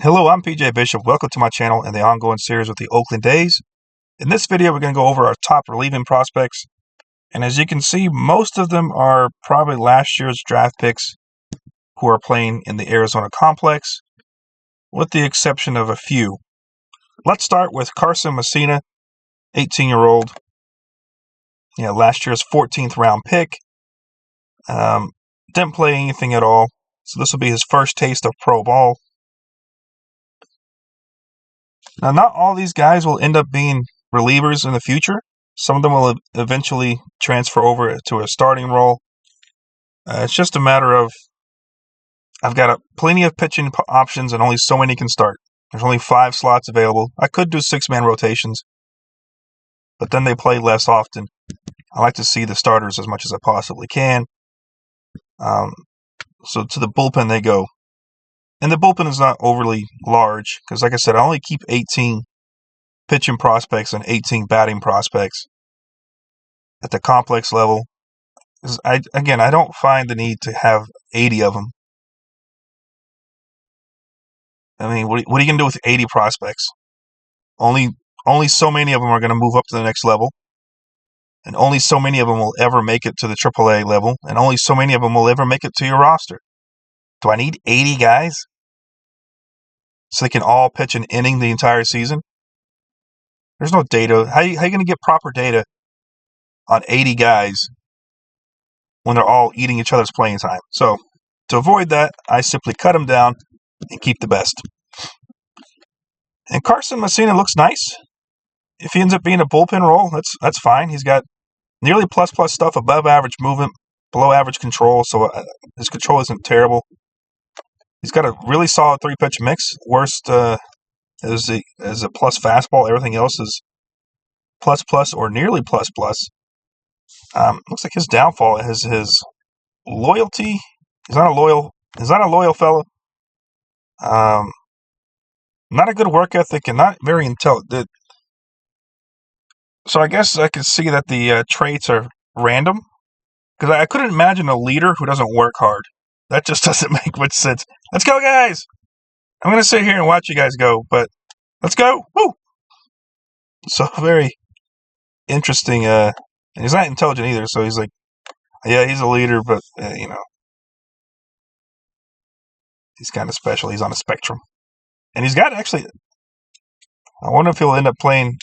Hello, I'm PJ Bishop. Welcome to my channel and the ongoing series with the Oakland A's. In this video, we're going to go over our top relieving prospects. And as you can see, most of them are probably last year's draft picks who are playing in the Arizona complex, with the exception of a few. Let's start with Carson Messina, 18-year-old. Last year's 14th round pick. Didn't play anything at all, so this will be his first taste of pro ball. Now, not all these guys will end up being relievers in the future. Some of them will eventually transfer over to a starting role. It's just a matter of I've got plenty of pitching options and only so many can start. There's only 5 slots available. I could do 6-man rotations, but then they play less often. I like to see the starters as much as I possibly can. So to the bullpen they go. And the bullpen is not overly large because, like I said, I only keep 18 pitching prospects and 18 batting prospects at the complex level. I don't find the need to have 80 of them. I mean, what are you going to do with 80 prospects? Only so many of them are going to move up to the next level. And only so many of them will ever make it to the AAA level. And only so many of them will ever make it to your roster. Do I need 80 guys so they can all pitch an inning the entire season? There's no data. How you going to get proper data on 80 guys when they're all eating each other's playing time? So to avoid that, I simply cut them down and keep the best. And Carson Messina looks nice. If he ends up being a bullpen role, that's fine. He's got nearly plus stuff, above average movement, below average control, so his control isn't terrible. He's got a really solid 3-pitch mix. Worst is a plus fastball. Everything else is plus or nearly plus. Looks like his downfall is his loyalty. He's not a loyal fellow. Not a good work ethic and not very intelligent. So I guess I could see that the traits are random, because I couldn't imagine a leader who doesn't work hard. That just doesn't make much sense. Let's go, guys! I'm going to sit here and watch you guys go, but let's go! Woo! So very interesting. And he's not intelligent either, so he's like, yeah, he's a leader, but, he's kind of special. He's on a spectrum. And he's got actually, I wonder if he'll end up playing,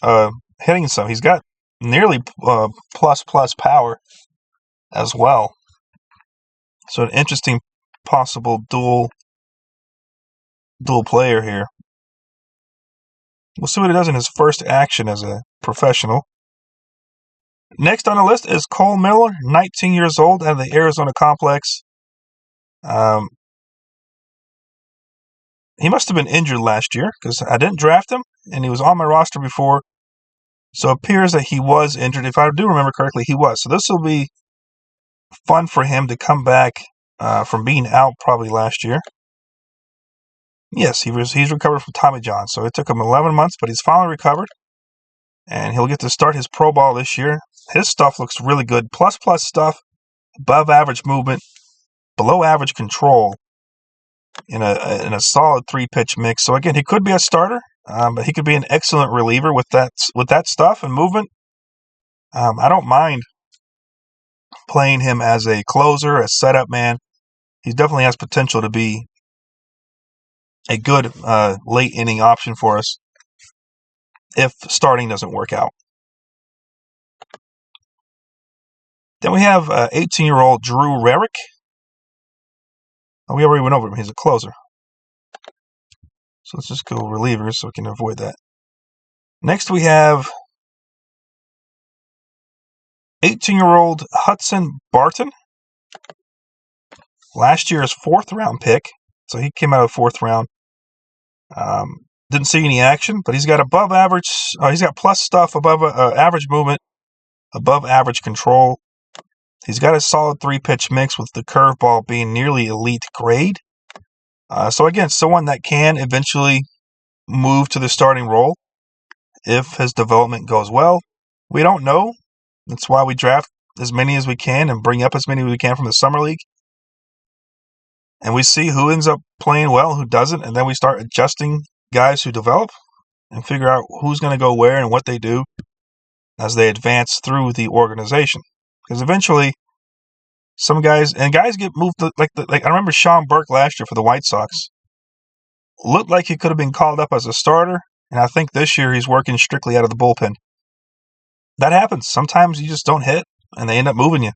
hitting some. He's got nearly plus power as well. So an interesting possible dual player here. We'll see what he does in his first action as a professional. Next on the list is Cole Miller, 19 years old, out of the Arizona complex. He must have been injured last year because I didn't draft him, and he was on my roster before. So it appears that he was injured. If I do remember correctly, he was. So this will be fun for him to come back from being out probably last year. Yes, he's recovered from Tommy John. So it took him 11 months, but he's finally recovered. And he'll get to start his pro ball this year. His stuff looks really good. Plus stuff, above average movement, below average control in a solid 3-pitch mix. So again, he could be a starter, but he could be an excellent reliever with that stuff and movement. I don't mind playing him as a closer, a setup man. He definitely has potential to be a good late inning option for us if starting doesn't work out. Then we have 18-year-old Drew Rarick. Oh, we already went over him. He's a closer. So let's just go relievers so we can avoid that. Next we have 18-year-old Hudson Barton. Last year's 4th round pick. So he came out of the 4th round. Didn't see any action, but he's got above average. He's got plus stuff, above average movement, above average control. He's got a solid 3-pitch mix with the curveball being nearly elite grade. So again, someone that can eventually move to the starting role if his development goes well. We don't know. That's why we draft as many as we can and bring up as many as we can from the summer league. and we see who ends up playing well, who doesn't, and then we start adjusting guys who develop and figure out who's going to go where and what they do as they advance through the organization. Because eventually, some guys get moved to, like I remember Sean Burke last year for the White Sox. Looked like he could have been called up as a starter, and I think this year he's working strictly out of the bullpen. That happens. Sometimes you just don't hit, and they end up moving you.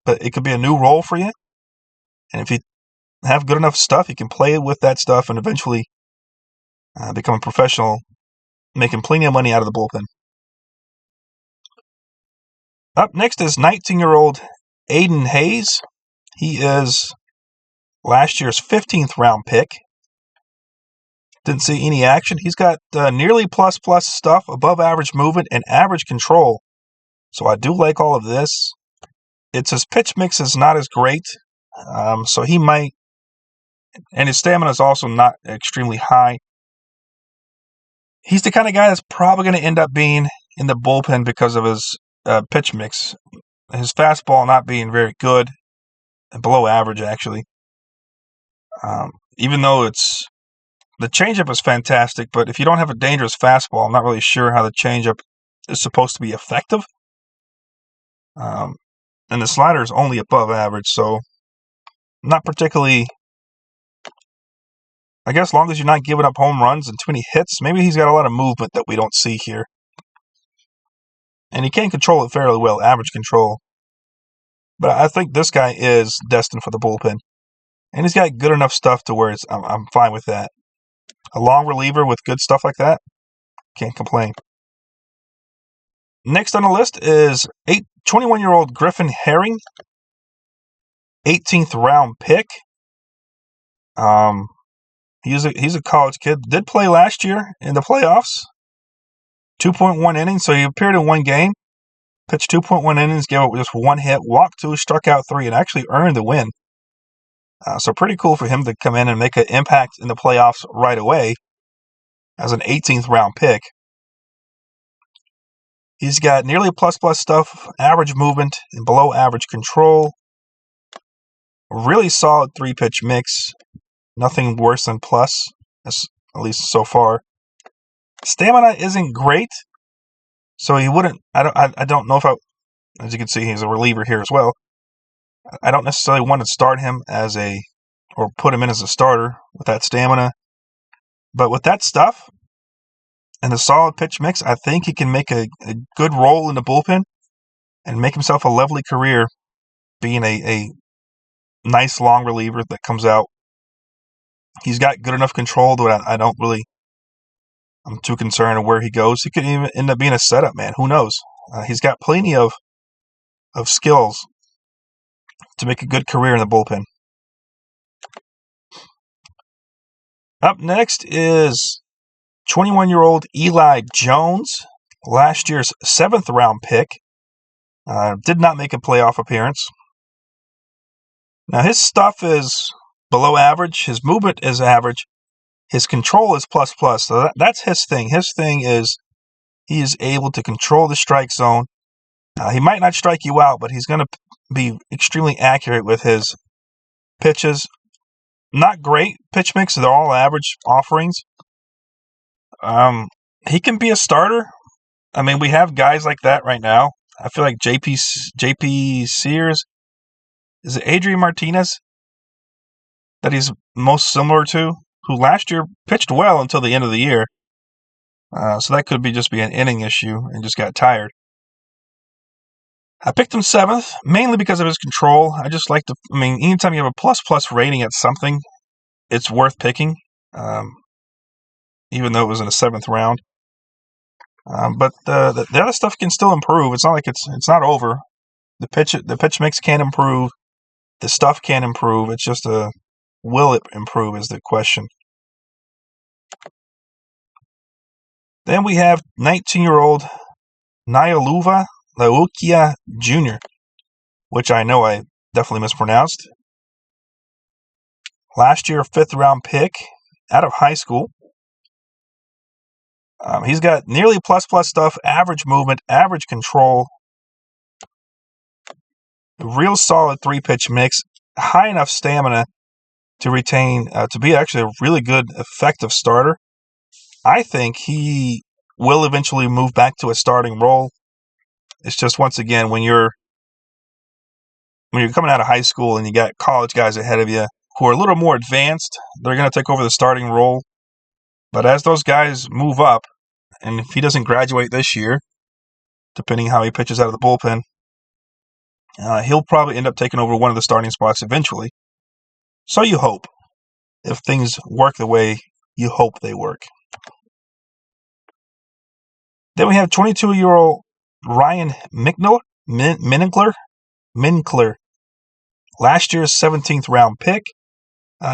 But it could be a new role for you, and if you have good enough stuff, you can play with that stuff and eventually become a professional, making plenty of money out of the bullpen. Up next is 19-year-old Aiden Hayes. He is last year's 15th round pick. Didn't see any action. He's got nearly plus stuff, above average movement, and average control. So I do like all of this. It's his pitch mix is not as great. So he might, and his stamina is also not extremely high. He's the kind of guy that's probably going to end up being in the bullpen because of his pitch mix. His fastball not being very good, below average actually. Even though the changeup is fantastic, but if you don't have a dangerous fastball, I'm not really sure how the changeup is supposed to be effective. And the slider is only above average, so not particularly. I guess as long as you're not giving up home runs and too many hits, maybe he's got a lot of movement that we don't see here. And he can control it fairly well, average control. But I think this guy is destined for the bullpen. And he's got good enough stuff to where I'm fine with that. A long reliever with good stuff like that, can't complain. Next on the list is 21-year-old Griffin Herring, 18th round pick. He's a college kid. Did play last year in the playoffs. 2.1 innings, so he appeared in one game. Pitched 2.1 innings, gave up just one hit, walked 2, struck out 3, and actually earned the win. So pretty cool for him to come in and make an impact in the playoffs right away as an 18th round pick. He's got nearly plus stuff, average movement, and below average control. Really solid 3-pitch mix. Nothing worse than plus, at least so far. Stamina isn't great, so he wouldn't. I don't know if as you can see, he's a reliever here as well. I don't necessarily want to start him or put him in as a starter with that stamina. But with that stuff and the solid pitch mix, I think he can make a good role in the bullpen and make himself a lovely career being a nice long reliever that comes out. He's got good enough control that I'm too concerned of where he goes. He could even end up being a setup man. Who knows? He's got plenty of skills to make a good career in the bullpen. Up next is 21-year-old Eli Jones, last year's 7th round pick. Did not make a playoff appearance. Now his stuff is below average. His movement is average. His control is plus. So that's his thing. His thing is he is able to control the strike zone. He might not strike you out, but he's going to be extremely accurate with his pitches. Not great pitch mix. They're all average offerings. He can be a starter. I mean, we have guys like that right now. I feel like JP Sears, is it Adrian Martinez that he's most similar to, who last year pitched well until the end of the year. So that could just be an inning issue and just got tired. I picked him 7th, mainly because of his control. I just like anytime you have a plus rating at something, it's worth picking, even though it was in the 7th round. But the other stuff can still improve. It's not like it's not over. The pitch mix can improve. The stuff can improve. It's just will it improve is the question. Then we have 19-year-old Naialuva Laukia Jr., which I know I definitely mispronounced. Last year, 5th round pick out of high school. He's got nearly plus stuff, average movement, average control, real solid 3-pitch mix, high enough stamina to retain, to be actually a really good, effective starter. I think he will eventually move back to a starting role. It's just, once again, when you're coming out of high school and you got college guys ahead of you who are a little more advanced, they're going to take over the starting role. But as those guys move up, and if he doesn't graduate this year, depending how he pitches out of the bullpen, he'll probably end up taking over one of the starting spots eventually. So you hope, if things work the way you hope they work. Then we have 22-year-old Ryan Minkler. Last year's 17th round pick.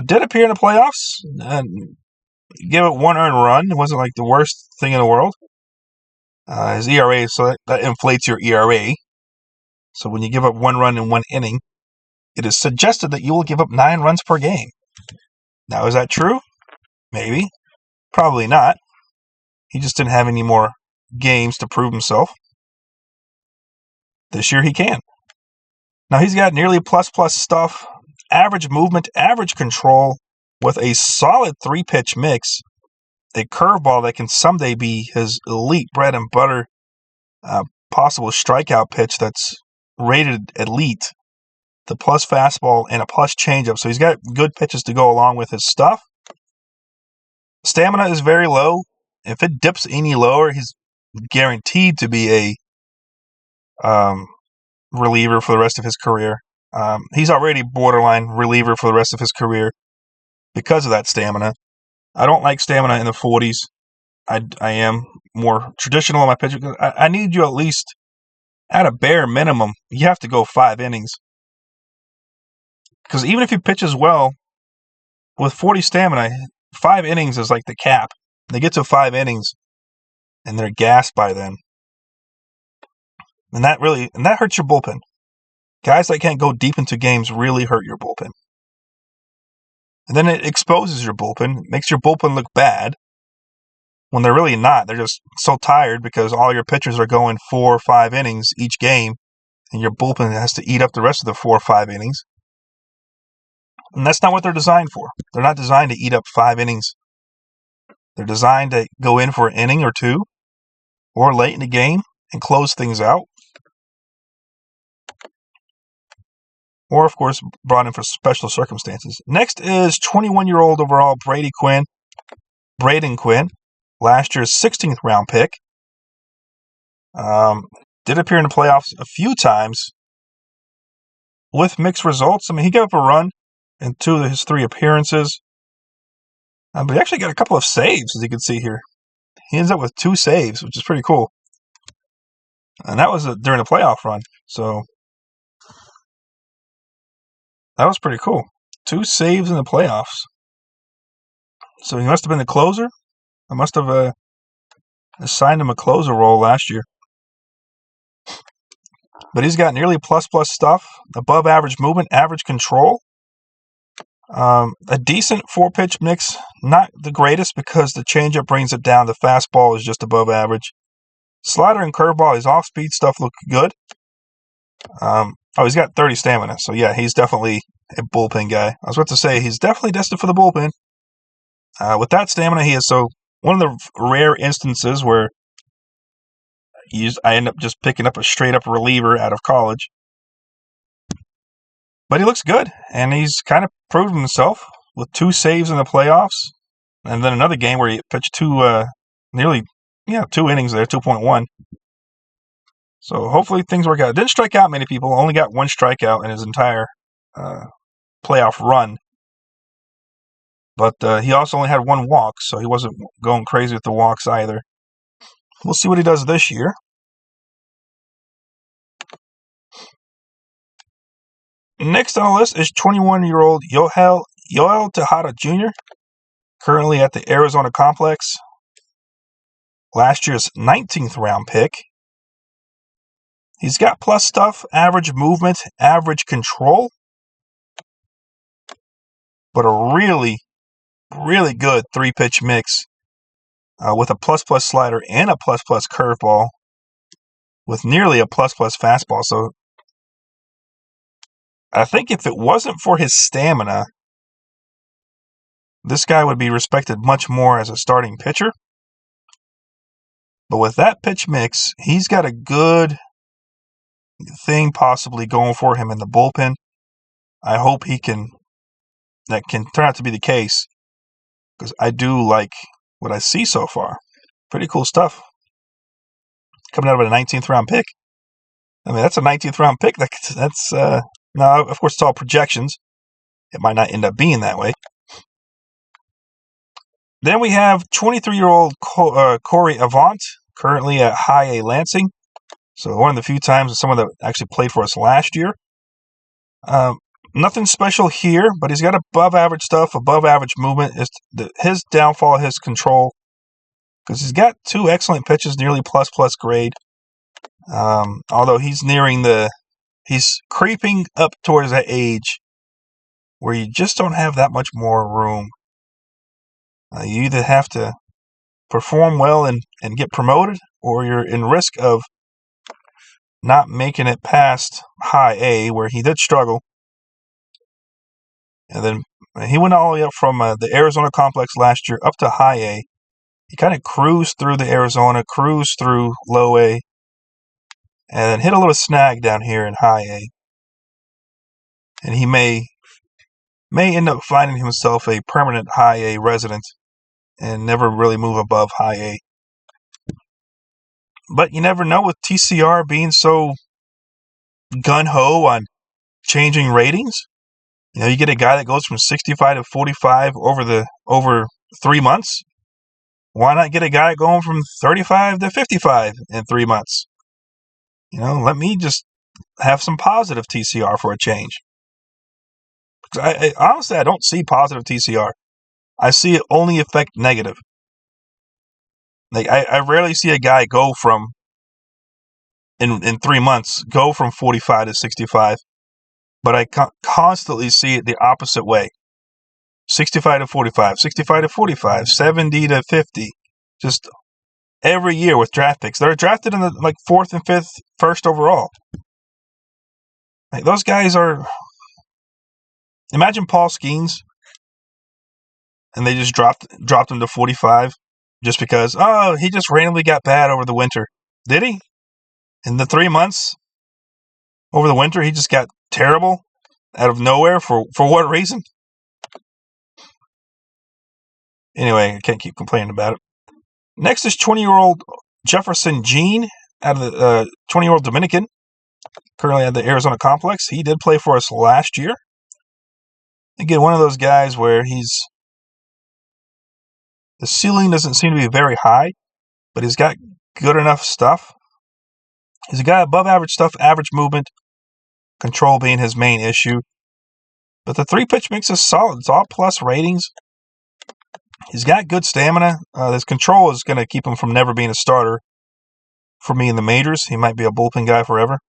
Did appear in the playoffs. Gave it one earned run. It wasn't like the worst thing in the world. His ERA, so that inflates your ERA. So when you give up one run in one inning, it is suggested that you will give up 9 runs per game. Now, is that true? Maybe. Probably not. He just didn't have any more games to prove himself. This year he can. Now, he's got nearly plus stuff, average movement, average control, with a solid 3-pitch mix, a curveball that can someday be his elite bread and butter possible strikeout pitch that's rated elite, the plus fastball and a plus changeup. So he's got good pitches to go along with his stuff. Stamina is very low. If it dips any lower, he's guaranteed to be a reliever for the rest of his career. He's already borderline reliever for the rest of his career because of that stamina. I don't like stamina in the 40s. I am more traditional in my pitching. I need you at least, at a bare minimum, you have to go 5 innings. Because even if he pitches well, with 40 stamina, 5 innings is like the cap. They get to 5 innings, and they're gassed by then. And that hurts your bullpen. Guys that can't go deep into games really hurt your bullpen. And then it exposes your bullpen, makes your bullpen look bad when they're really not. They're just so tired because all your pitchers are going 4 or 5 innings each game, and your bullpen has to eat up the rest of the 4 or 5 innings. And that's not what they're designed for. They're not designed to eat up 5 innings. They're designed to go in for an inning or 2 or late in the game and close things out. Or, of course, brought in for special circumstances. Next is 21-year-old overall Braden Quinn, last year's 16th round pick. Did appear in the playoffs a few times with mixed results. I mean, he gave up a run in 2 of his 3 appearances. But he actually got a couple of saves, as you can see here. He ends up with 2 saves, which is pretty cool. And that was during a playoff run. So that was pretty cool. 2 saves in the playoffs. So he must have been the closer. I must have assigned him a closer role last year. But he's got nearly plus stuff, above average movement, average control. A decent 4-pitch mix, not the greatest because the changeup brings it down. The fastball is just above average. Slider and curveball, his off-speed stuff look good. He's got 30 stamina, so yeah, he's definitely a bullpen guy. I was about to say, he's definitely destined for the bullpen. With that stamina, he is one of the rare instances where I end up just picking up a straight-up reliever out of college. But he looks good, and he's kind of proved himself with 2 saves in the playoffs, and then another game where he pitched 2 innings there, 2.1. So hopefully things work out. Didn't strike out many people. Only got 1 strikeout in his entire playoff run. But he also only had 1 walk, so he wasn't going crazy with the walks either. We'll see what he does this year. Next on the list is 21-year-old Yoel Tejada Jr., currently at the Arizona Complex. Last year's 19th round pick. He's got plus stuff, average movement, average control, but a really, really good 3-pitch mix with a plus slider and a plus curveball with nearly a plus fastball. So I think if it wasn't for his stamina, this guy would be respected much more as a starting pitcher. But with that pitch mix, he's got a good thing possibly going for him in the bullpen. I hope that can turn out to be the case, because I do like what I see so far. Pretty cool stuff. Coming out of a 19th round pick. I mean, that's a 19th round pick. That's now, of course, it's all projections. It might not end up being that way. Then we have 23-year-old Corey Avant, currently at High A Lansing. So one of the few times someone that actually played for us last year. Nothing special here, but he's got above average stuff, above average movement. His downfall, his control, because he's got 2 excellent pitches, nearly plus grade. Although he's creeping up towards that age where you just don't have that much more room. You either have to perform well and get promoted, or you're in risk of not making it past High A, where he did struggle. And then he went all the way up from the Arizona complex last year up to High A. He kind of cruised through the Arizona, cruised through Low A, and then hit a little snag down here in High A. And he may end up finding himself a permanent High A resident and never really move above High A. But you never know with TCR being so gun-ho on changing ratings. You know, you get a guy that goes from 65 to 45 over 3 months. Why not get a guy going from 35 to 55 in 3 months? You know, let me just have some positive TCR for a change. Because honestly, I don't see positive TCR. I see it only affect negative. Like I rarely see a guy go from in 3 months go from 45 to 65, but I constantly see it the opposite way. 65 to 45, 65 to 45, 70 to 50, just every year with draft picks. They're drafted in the 4th and 5th, first overall. Like, those guys are. Imagine Paul Skeens, and they just dropped him to 45 just because, he just randomly got bad over the winter. Did he? In the 3 months over the winter, he just got terrible out of nowhere for what reason? Anyway, I can't keep complaining about it. Next is 20-year-old Jefferson Jean, out of the 20-year-old Dominican, currently at the Arizona complex. He did play for us last year. Again, one of those guys where the ceiling doesn't seem to be very high, but he's got good enough stuff. He's got above average stuff, average movement, control being his main issue. But the 3-pitch mix is solid. It's all plus ratings. He's got good stamina. His control is going to keep him from never being a starter for me in the majors. He might be a bullpen guy forever.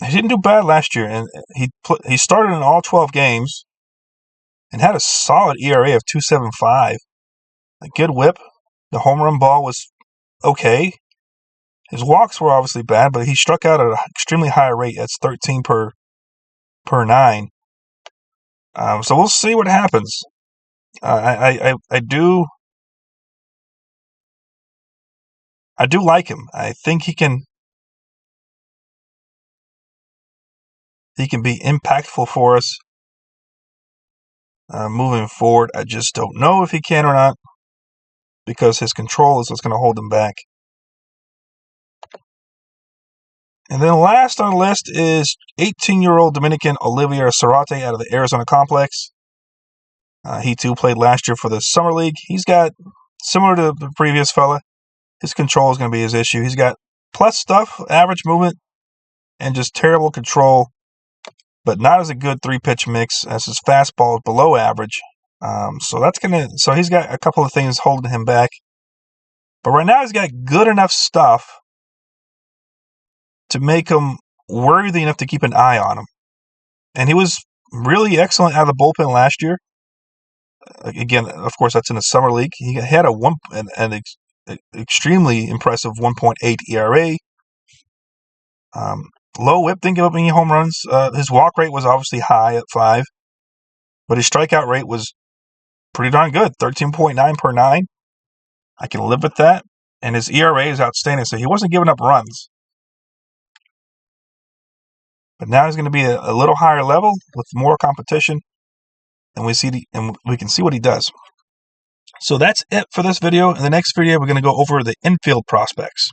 He didn't do bad last year, and he started in all 12 games and had a solid ERA of 2.75. A good whip. The home run ball was okay. His walks were obviously bad, but he struck out at an extremely high rate. That's 13 per 9. So we'll see what happens. I do like him. I think he can be impactful for us moving forward. I just don't know if he can or not, because his control is what's going to hold him back. And then last on the list is 18-year-old Dominican Olivier Sarate out of the Arizona complex. He too played last year for the Summer League. He's got, similar to the previous fella, his control is going to be his issue. He's got plus stuff, average movement, and just terrible control, but not as a good 3-pitch mix, as his fastball is below average. So he's got a couple of things holding him back. But right now he's got good enough stuff to make him worthy enough to keep an eye on him. And he was really excellent out of the bullpen last year. Again, of course, that's in the Summer League. He had an extremely impressive 1.8 ERA. Low whip, didn't give up any home runs. His walk rate was obviously high at 5, but his strikeout rate was pretty darn good, 13.9 per 9. I can live with that. And his ERA is outstanding, so he wasn't giving up runs. But now he's going to be a little higher level with more competition, and we can see what he does. So that's it for this video. In the next video, we're going to go over the infield prospects.